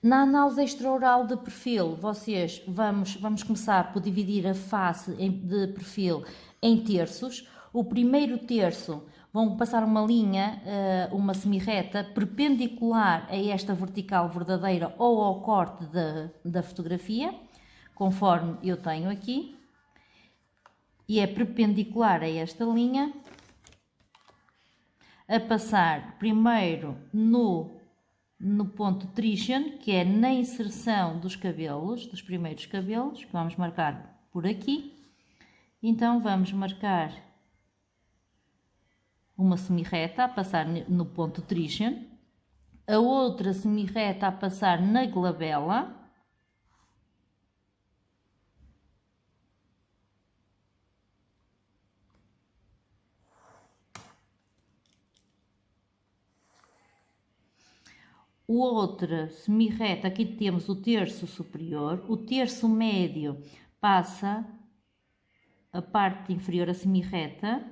Na análise extraoral de perfil, vamos começar por dividir a face de perfil em terços. O primeiro terço vão passar uma linha, uma semirreta, perpendicular a esta vertical verdadeira ou ao corte da fotografia, conforme eu tenho aqui, e é perpendicular a esta linha, a passar primeiro no ponto tricion, que é na inserção dos cabelos, dos primeiros cabelos, que vamos marcar por aqui. Então vamos marcar uma semirreta a passar no ponto tricion, a outra semirreta a passar na glabela, outra semirreta, aqui temos o terço superior, o terço médio passa a parte inferior a semirreta,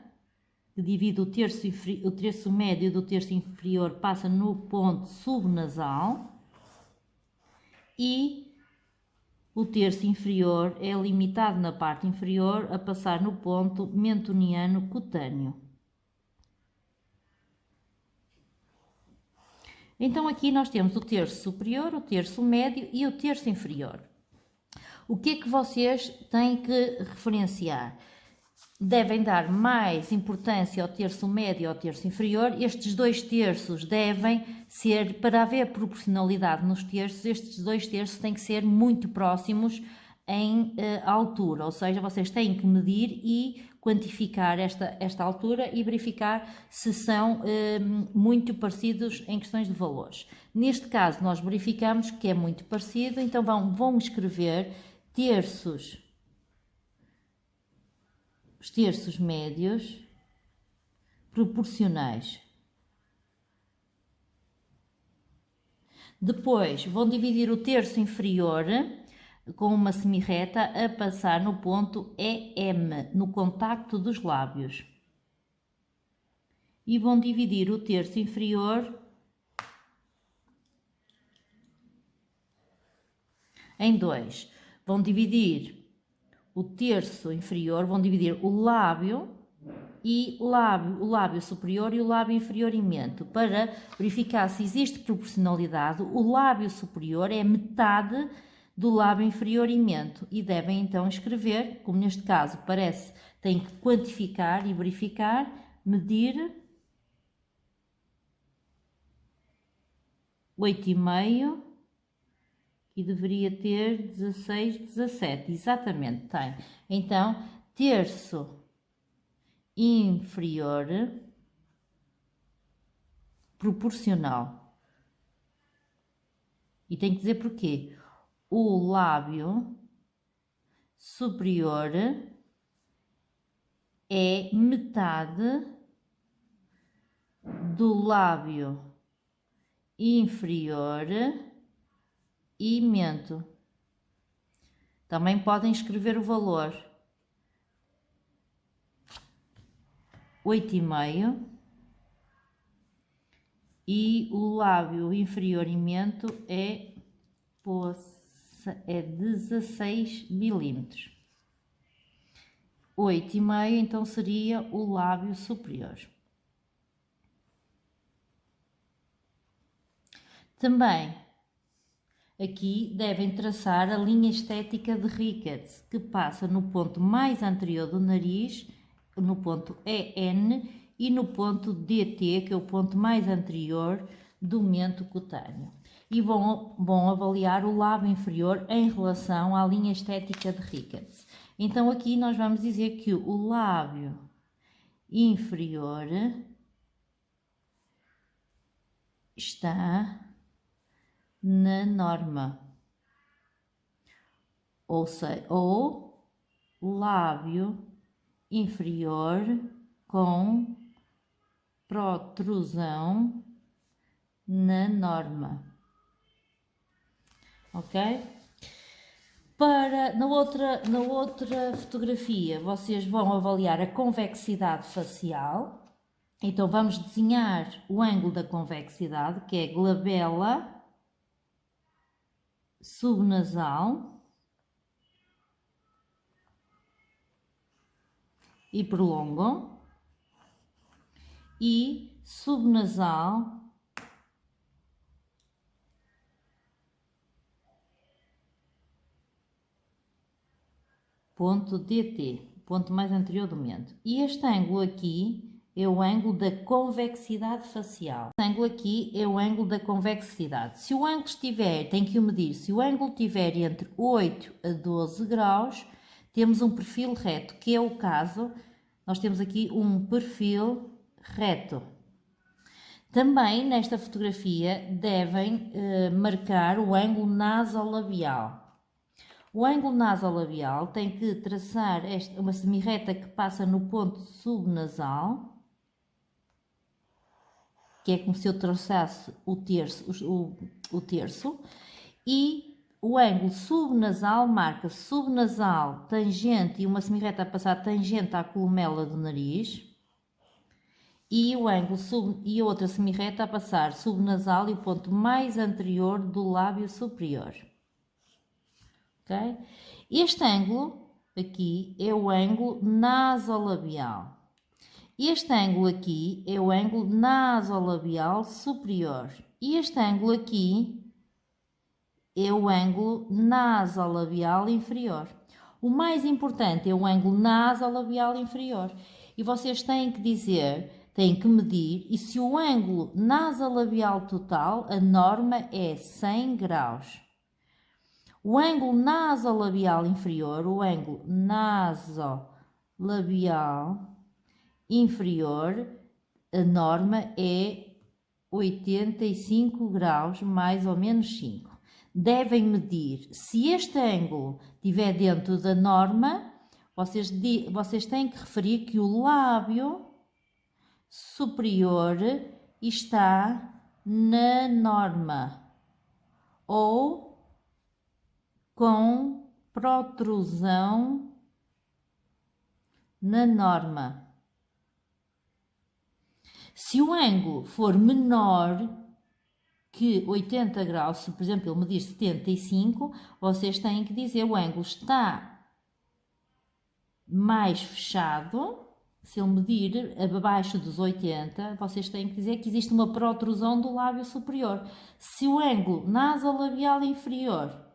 que divide o terço médio do terço inferior, passa no ponto subnasal, e o terço inferior é limitado na parte inferior a passar no ponto mentoniano cutâneo. Então aqui nós temos o terço superior, o terço médio e o terço inferior. O que é que vocês têm que referenciar? Devem dar mais importância ao terço médio e ao terço inferior. Estes dois terços devem ser, para haver proporcionalidade nos terços, estes dois terços têm que ser muito próximos em altura, ou seja, vocês têm que medir e quantificar esta altura e verificar se são muito parecidos em questões de valores. Neste caso, nós verificamos que é muito parecido, então vão escrever os terços médios proporcionais. Depois, vão dividir o terço inferior com uma semirreta a passar no ponto EM, no contacto dos lábios. E vão dividir o terço inferior em dois. Vão dividir o terço inferior, vão dividir o lábio superior e o lábio inferior em mento, para verificar se existe proporcionalidade. O lábio superior é metade do lábio inferior em mento e devem então escrever, como neste caso parece, tem que quantificar e verificar, medir 8,5 e deveria ter 16, 17, exatamente, tem. Então, terço inferior proporcional. E tem que dizer porquê. O lábio superior é metade do lábio inferior e mento. Também podem escrever o valor. 8,5 e o lábio inferior e mento é 16 milímetros. 8,5 então seria o lábio superior. Também aqui devem traçar a linha estética de Ricketts, que passa no ponto mais anterior do nariz, no ponto EN e no ponto DT, que é o ponto mais anterior do mento cutâneo. E vão avaliar o lábio inferior em relação à linha estética de Ricketts. Então aqui nós vamos dizer que o lábio inferior está na norma, ou lábio inferior com protrusão na norma. Ok? Na outra fotografia, vocês vão avaliar a convexidade facial. Então, vamos desenhar o ângulo da convexidade, que é glabela subnasal e prolongam, e subnasal ponto DT, ponto mais anterior do mento. E este ângulo aqui é o ângulo da convexidade facial. Este ângulo aqui é o ângulo da convexidade. Se o ângulo estiver, tem que o medir, se o ângulo estiver entre 8 a 12 graus, temos um perfil reto, que é o caso, nós temos aqui um perfil reto. Também nesta fotografia devem marcar o ângulo nasolabial. O ângulo nasolabial tem que traçar uma semirreta que passa no ponto subnasal, que é como se eu traçasse o terço, e o ângulo subnasal marca subnasal tangente e uma semirreta a passar tangente à columela do nariz, e o ângulo e outra semirreta a passar subnasal e o ponto mais anterior do lábio superior. Okay? Este ângulo aqui é o ângulo nasolabial. Este ângulo aqui é o ângulo nasolabial superior. E este ângulo aqui é o ângulo nasolabial inferior. O mais importante é o ângulo nasolabial inferior. E vocês têm que dizer, têm que medir, e se o ângulo nasolabial total, a norma é 100 graus. O ângulo nasolabial inferior, o ângulo nasolabial inferior, a norma é 85 graus, mais ou menos 5. Devem medir, se este ângulo estiver dentro da norma, vocês têm que referir que o lábio superior está na norma, ou com protrusão na norma. Se o ângulo for menor que 80 graus, se por exemplo ele medir 75, vocês têm que dizer o ângulo está mais fechado. Se ele medir abaixo dos 80, vocês têm que dizer que existe uma protrusão do lábio superior. Se o ângulo nasolabial inferior,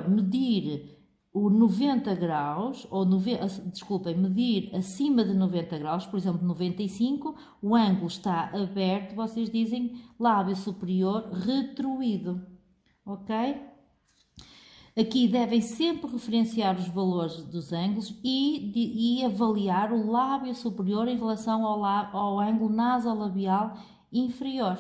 medir o 90 graus, ou medir acima de 90 graus, por exemplo 95, o ângulo está aberto, vocês dizem lábio superior retruído, ok? Aqui devem sempre referenciar os valores dos ângulos e avaliar o lábio superior em relação ao ângulo nasolabial inferior.